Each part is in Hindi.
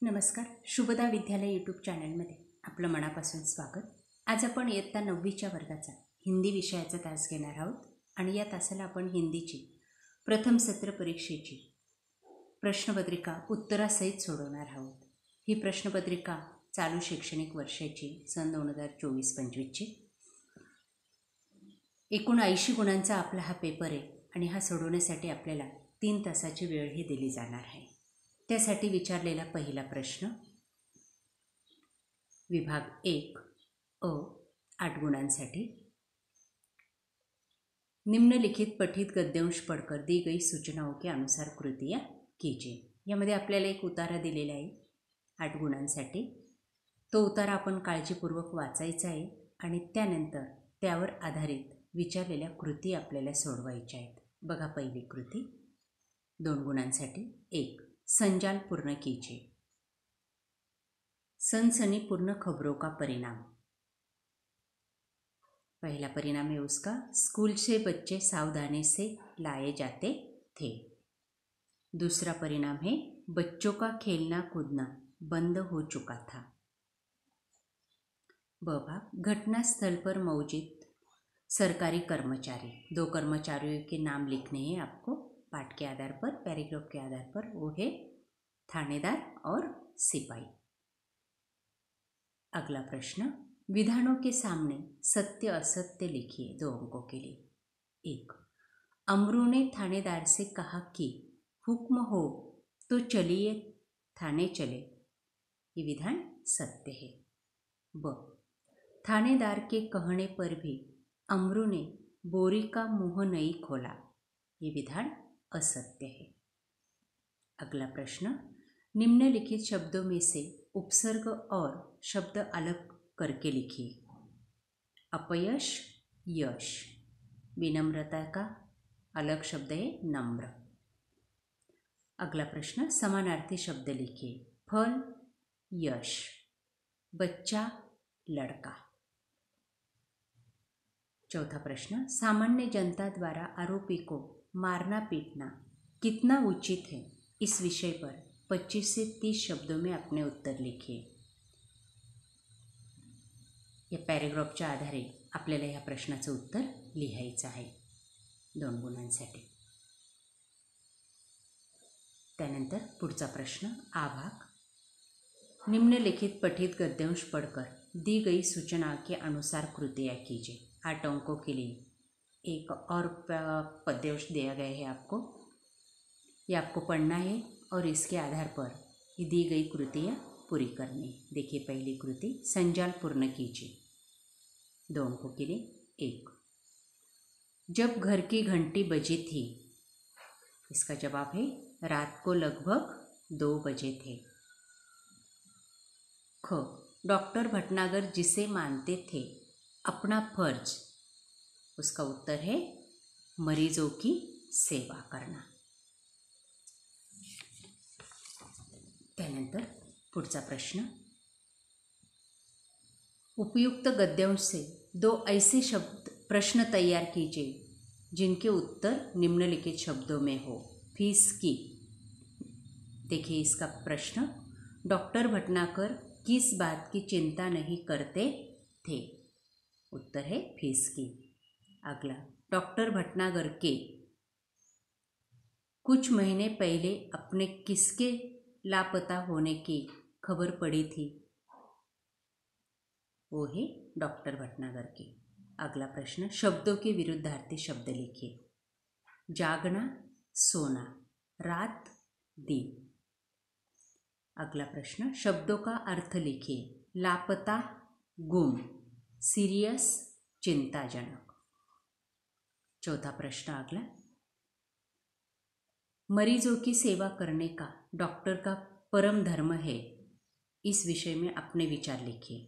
नमस्कार. शुभदा विद्यालय यूट्यूब चॅनलमध्ये आपलं मनापासून स्वागत. आज आपण इयत्ता 9वीच्या वर्गाचा हिंदी विषयाचा तास घेणार आहोत आणि या तासाला आपण हिंदीची प्रथम सत्र परीक्षेची प्रश्नपत्रिका उत्तरासहित सोडवणार आहोत. ही प्रश्नपत्रिका चालू शैक्षणिक वर्षाची सन 2024-25ची एकूण 80 गुणांचा आपला हा पेपर आहे आणि हा सोडवण्यासाठी आपल्याला 3 तासाची वेळही दिली जाणार आहे. त्यासाठी विचारलेला पहिला प्रश्न विभाग 1 अ 8 गुणांसाठी. निम्नलिखित पठित गद्यांश पढ़कर दी गई सूचनाओं के अनुसार कृतियाँ कीजिए. यामध्ये आपल्याला एक उतारा दिलेला आहे 8 गुणांसाठी. तो उतारा आपण काळजीपूर्वक वाचायचा आहे आणि त्यानंतर त्यावर आधारित विचारलेल्या कृती आपल्याला सोडवायच्या आहेत. बघा पहिली कृती 2 गुणांसाठी. 1 संजाल पूर्ण कीजिए. सनसनीपूर्ण खबरों का परिणाम. पहला परिणाम है उसका स्कूल से बच्चे सावधानी से लाए जाते थे. दूसरा परिणाम है बच्चों का खेलना कूदना बंद हो चुका था. ब भाग घटना स्थल पर मौजूद सरकारी कर्मचारी. 2 कर्मचारियों के नाम लिखने हैं आपको पाठ के आधार पर, पैराग्राफ के आधार पर. वो है थानेदार और सिपाही. अगला प्रश्न विधानों के सामने सत्य असत्य लिखिए 2 अंकों के लिए. 1 अमरू ने थानेदार से कहा कि हुक्म हो तो चलिए थाने चले. ये विधान सत्य है. ब थानेदार के कहने पर भी अमरू ने बोरी का मुंह नहीं खोला. ये विधान असत्य है. अगला प्रश्न निम्नलिखित शब्दों में से उपसर्ग और शब्द अलग करके लिखिए. अपयश यश. विनम्रता का अलग शब्द है नम्र. अगला प्रश्न समानार्थी शब्द लिखिए. फल यश, बच्चा लड़का. चौथा प्रश्न सामान्य जनता द्वारा आरोपी को मारना पीटना कितना उचित है, इस विषय पर 25 से 30 शब्दों में अपने उत्तर लिखिए. या पॅरेग्राफच्या आधारे आपल्याला या प्रश्नाचं उत्तर लिहायचं आहे 2 गुणांसाठी. त्यानंतर पुढचा प्रश्न आ भाग निम्नलिखित पठित गद्यांश पढ़कर दी गई सूचना के अनुसार कृतियाँ कीजिए. 8 अंकों के लिए एक और पद्यांश दिया गया है आपको. ये आपको पढ़ना है और इसके आधार पर दी गई कृतियाँ पूरी करनी. देखिए पहली कृति संजाल पूर्ण कीजिए 2 अंकों के लिए. 1 जब घर की घंटी बजी थी. इसका जवाब है रात को लगभग 2 बजे थे. ख डॉक्टर भटनागर जिसे मानते थे अपना फर्ज. उसका उत्तर है मरीजों की सेवा करना. त्यानंतर पुढचा प्रश्न उपयुक्त गद्यांश से 2 ऐसे शब्द प्रश्न तैयार कीजिए जिनके उत्तर निम्नलिखित शब्दों में हो. फीस की. देखिए इसका प्रश्न डॉक्टर भटनागर किस बात की चिंता नहीं करते थे. उत्तर है फीस की. अगला डॉक्टर भटनागर के कुछ महीने पहले अपने किसके लापता होने की खबर पड़ी थी. वो है डॉक्टर भटनागर के. अगला प्रश्न शब्दों के विरुद्धार्थी शब्द लिखिए. जागना सोना, रात दिन. अगला प्रश्न शब्दों का अर्थ लिखिए. लापता गुम, सीरियस चिंताजनक. चौथा प्रश्न अगला मरीजों की सेवा करने का डॉक्टर का परम धर्म है. इस विषय में अपने विचार लिखिए.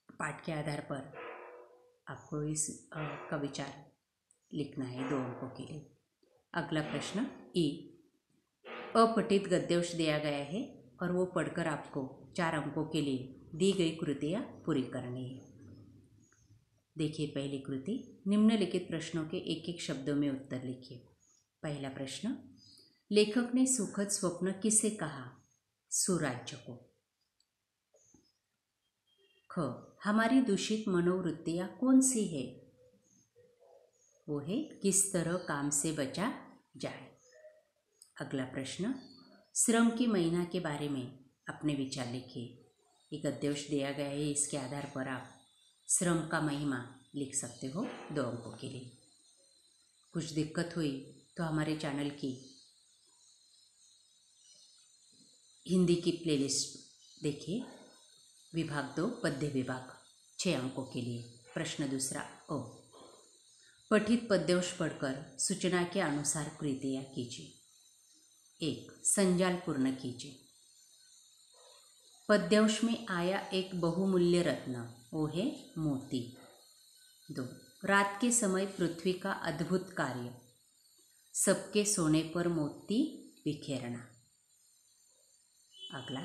पाठ के आधार पर आपको इस का विचार लिखना है 2 अंकों के लिए. अगला प्रश्न ई अपठित गद्यांश दिया गया है और वो पढ़कर आपको 4 अंकों के लिए दी गई कृतियाँ पूरी करनी है. देखिए पहली कृति निम्नलिखित प्रश्नों के एक एक शब्दों में उत्तर लिखिए. पहला प्रश्न लेखक ने सुखद स्वप्न किसे कहा. सुराज्य को। ख, हमारी दूषित मनोवृत्तियाँ कौन सी है? वो है किस तरह काम से बचा जाए। अगला प्रश्न, श्रम की महिमा के बारे में अपने विचार लिखिए। एक गद्यांश दिया गया है, इसके आधार पर आप श्रम का महिमा लिख सकते हो 2 अंकों के लिए। कुछ दिक्कत हुई तो हमारे चैनल की हिंदी की प्लेलिस्ट देखिए, विभाग 2 पद्य विभाग 6 अंकों के लिए। प्रश्न दूसरा ओ, पठित पद्यांश पढ़कर सूचना के अनुसार कृतियाँ कीजिए। 1, संजाल पूर्ण कीजिए। पद्यांश में आया एक बहुमूल्य रत्न, वो है मोती। 2, रात के समय पृथ्वी का अद्भुत कार्य, सबके सोने पर मोती बिखेरना। अगला,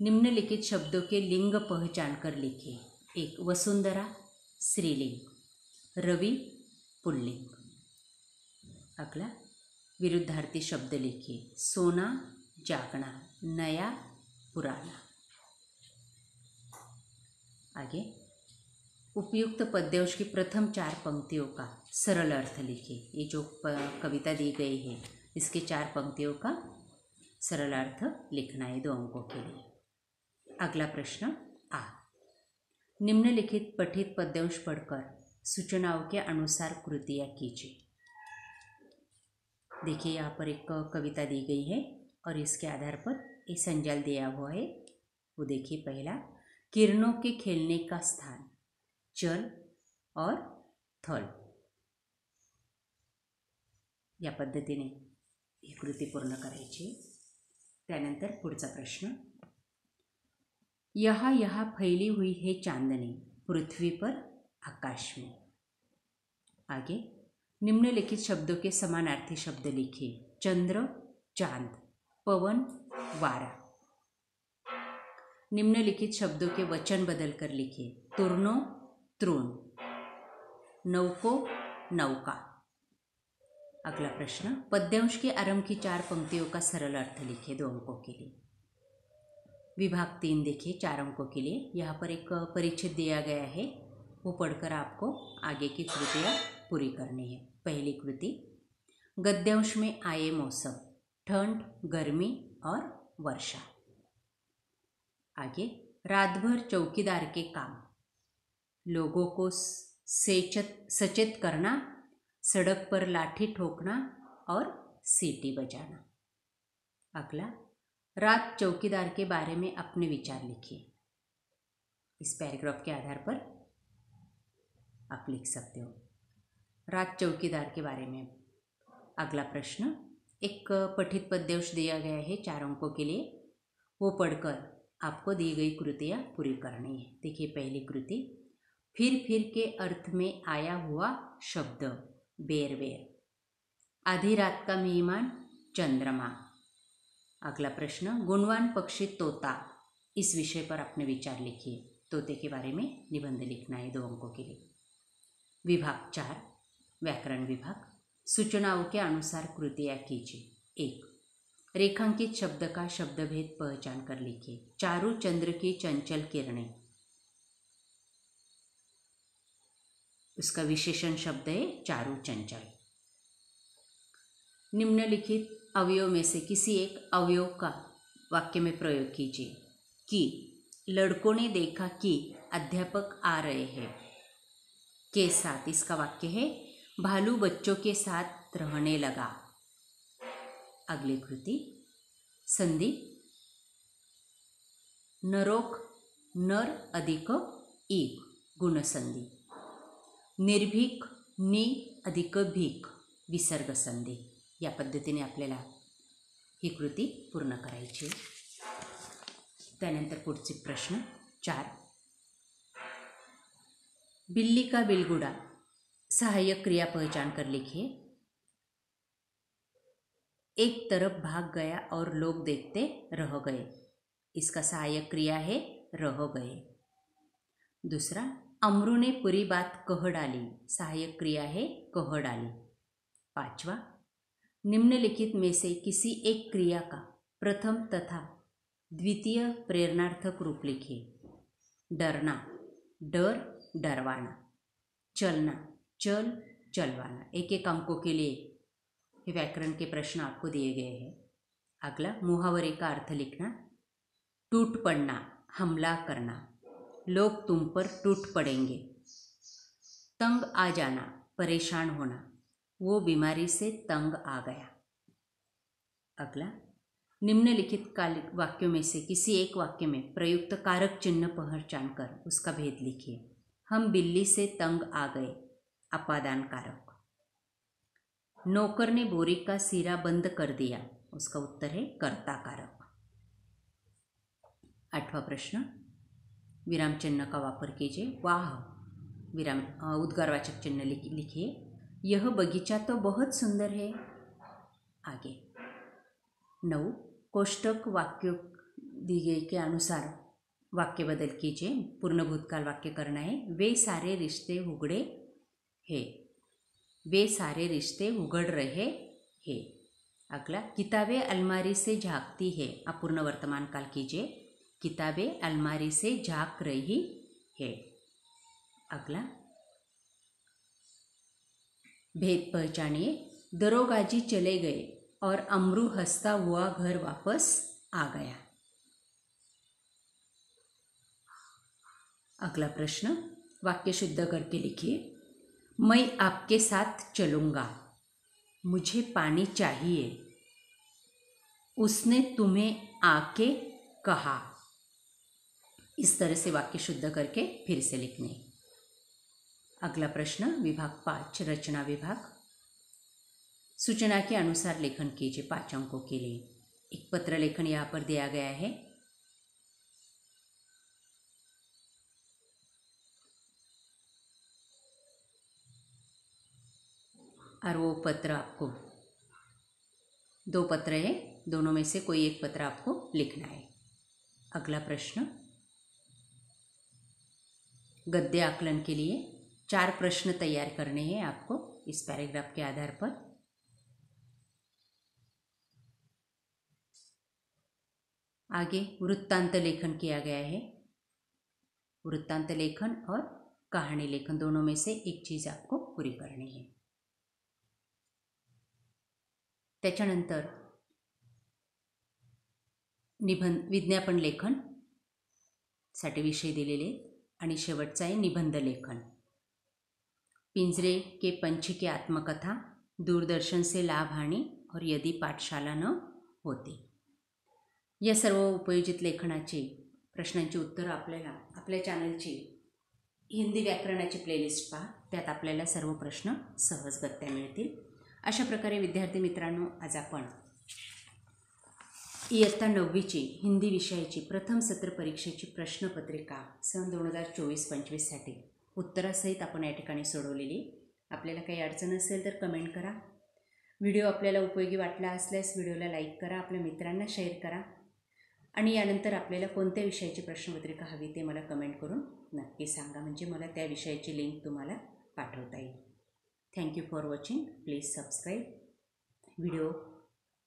निम्नलिखित शब्दों के लिंग पहचान कर लिखिए। 1, वसुंधरा स्त्रीलिंग, रवि पुल्लिंग। अगला, विरुद्धार्थी शब्द लिखिए। सोना जागना, नया पुराना। आगे, उपयुक्त पद्यांश की प्रथम 4 पंक्तियों का सरल अर्थ लिखिए। ये जो कविता दी गई है, इसके 4 पंक्तियों का सरल अर्थ लिखना है 2 अंकों के लिए। अगला प्रश्न आ, निम्नलिखित पठित पद्यांश पढ़कर सूचनाओं के अनुसार कृतियाँ कीजिए। देखिए, यहाँ पर एक कविता दी गई है और इसके आधार पर ये संजाल दिया हुआ है। वो देखिए, पहला, किरणों के खेलने का स्थान, जल और थल। या पद्धतीने ही कृती पूर्ण करायची। त्यानंतर पुढचा प्रश्न, यहाँ फैली हुई है चांदनी, पृथ्वी पर आकाश में। आगे, निम्नलिखित शब्दों के समानार्थी शब्द लिखिए। चंद्र चांद, पवन वारा। निम्नलिखित शब्दों के वचन बदलकर लिखिए। तुरनो तृण, नौको नौका। अगला प्रश्न, पद्यांश के आरंभ की 4 पंक्तियों का सरल अर्थ लिखिए 2 अंकों के लिए। विभाग 3 देखिए 4 अंकों के लिए। यहाँ पर एक परिच्छेद दिया गया है, वो पढ़कर आपको आगे की कृतियाँ पूरी करनी है। पहली कृति, गद्यांश में आए मौसम, ठंड, गर्मी और वर्षा। आगे, रात भर चौकीदार के काम, लोगों को सचेत करना, सड़क पर लाठी ठोकना और सीटी बजाना। अगला, रात चौकीदार के बारे में अपने विचार लिखिए। इस पैराग्राफ के आधार पर आप लिख सकते हो रात चौकीदार के बारे में। अगला प्रश्न, एक पठित पद्यांश दिया गया है 4 अंकों के लिए, वो पढ़कर आपको दी गई कृतियाँ पूरी करनी है। देखिए, पहली कृति, फिर के अर्थ में आया हुआ शब्द, बेर बेर। आधी रात का मेहमान, चंद्रमा। अगला प्रश्न, गुणवान पक्षी तोता, इस विषय पर अपने विचार लिखिए। तोते के बारे में निबंध लिखना है 2 अंकों के लिए। विभाग 4 व्याकरण विभाग, सूचनाओं के अनुसार कृतियाँ कीजिए। 1, रेखांकित शब्द का शब्दभेद पहचान कर लिखिए। चारु चंद्र की चंचल किरणें, उसका विशेषण शब्द है चारु चंचल। निम्नलिखित अवयव में से किसी एक अवयव का वाक्य में प्रयोग कीजिए। कि लड़कों ने देखा कि अध्यापक आ रहे हैं के साथ, इसका वाक्य है भालू बच्चों के साथ रहने लगा। अगली कृति, संधि, नरोक नर अधिक ईक, गुण संधि। निर्भीक नि अधिक भीक, विसर्ग संधि। या पद्धतीने आपल्याला ही कृती पूर्ण करायची। त्यानंतर पुढचे प्रश्न 4, बिल्ली का बिलगुड़ा, सहायक क्रिया पहचान कर लिखिए। एक तरफ भाग गया और लोग देखते रह गए, इसका सहायक क्रिया है रह गए। दूसरा, अमरू ने पूरी बात कह डाली, सहायक क्रिया है कह डाली। 5वां, निम्नलिखित में से किसी एक क्रिया का प्रथम तथा द्वितीय प्रेरणार्थक रूप लिखिए। डरना, डर डरवाना। चलना, चल चलवाना। एक एक अंकों के लिए ये व्याकरण के प्रश्न आपको दिए गए हैं। अगला, मुहावरे का अर्थ लिखना। टूट पड़ना, हमला करना। लोग तुम पर टूट पड़ेंगे। तंग आ जाना, परेशान होना। वो बीमारी से तंग आ गया। अगला, निम्नलिखित वाक्यों में से किसी एक वाक्य में प्रयुक्त कारक चिन्ह पहचान कर उसका भेद लिखिए। हम बिल्ली से तंग आ गए, अपादान कारक। नौकर ने बोरी का सिरा बंद कर दिया, उसका उत्तर है कर्ता कारक। 8वां प्रश्न, विराम चिन्ह का वापर कीजिए। वाह, विराम उद्गारवाचक चिन्ह लिखिए। यह बगीचा तो बहुत सुंदर है। आगे 9, कोष्टक वाक्यों दी गई के अनुसार वाक्य बदल कीजिए। पूर्ण भूतकाल वाक्य करना है। वे सारे रिश्ते उगड़े हैं। वे सारे रिश्ते उगड़ रहे हैं। अगला, किताबें अलमारी से झांकती है। अपूर्ण वर्तमान काल कीजिए। किताबें अलमारी से झांक रही है। अगला, भेद पहचानिए। दरोगाजी चले गए और अमरू हंसता हुआ घर वापस आ गया। अगला प्रश्न, वाक्य शुद्ध करके लिखिए। मैं आपके साथ चलूंगा। मुझे पानी चाहिए। उसने तुम्हें आके कहा। इस तरह से वाक्य शुद्ध करके फिर से लिखने। अगला प्रश्न, विभाग 5, रचना विभाग। सूचना के अनुसार लेखन कीजिए 5 अंकों के लिए। एक पत्र लेखन यहाँ पर दिया गया है। और वो पत्र आपको 2 पत्र है, दोनों में से कोई एक पत्र आपको लिखना है। अगला प्रश्न, गद्य आकलन के लिए 4 प्रश्न तैयार करने हैं आपको इस पैराग्राफ के आधार पर। आगे वृत्तांत लेखन किया गया है। वृत्तांत लेखन और कहानी लेखन दोनों में से एक चीज आपको पूरी करनी है। त्याच्यानंतर निबंध विज्ञापन लेखन साठी विषय दिलेले आणि शेवटचा आहे निबंध लेखन। पिंजरे के पंछी की आत्मकथा, दूरदर्शन से लाभ हानि और यदि पाठशाला न होती। या सर्व उपयोजित लेखनाची प्रश्नांची उत्तरं आपल्याला आपल्या चॅनलची हिंदी व्याकरणाची प्लेलिस्ट पहा, त्यात आपल्याला सर्व प्रश्न सहजगत्या मिळतील। अशा प्रकारे विद्यार्थी मित्रांनो, आज आपण इयत्ता 9वीची हिंदी विषयाची प्रथम सत्र परीक्षेची प्रश्नपत्रिका सन 2024-25 साठी उत्तरासहित आपण या ठिकाणी सोडवलेली। आपल्याला काही अडचण असेल तर कमेंट करा। व्हिडिओ आपल्याला उपयोगी वाटला असल्यास व्हिडिओला लाईक करा, आपल्या मित्रांना शेअर करा आणि यानंतर आपल्याला कोणत्या विषयाची प्रश्नपत्रिका हवी ते मला कमेंट करून नक्की सांगा, म्हणजे मला त्या विषयाची लिंक तुम्हाला पाठवता येईल। Thank you for watching. Please subscribe. Video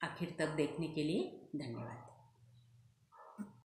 आखिर तक देखने के लिए धन्यवाद।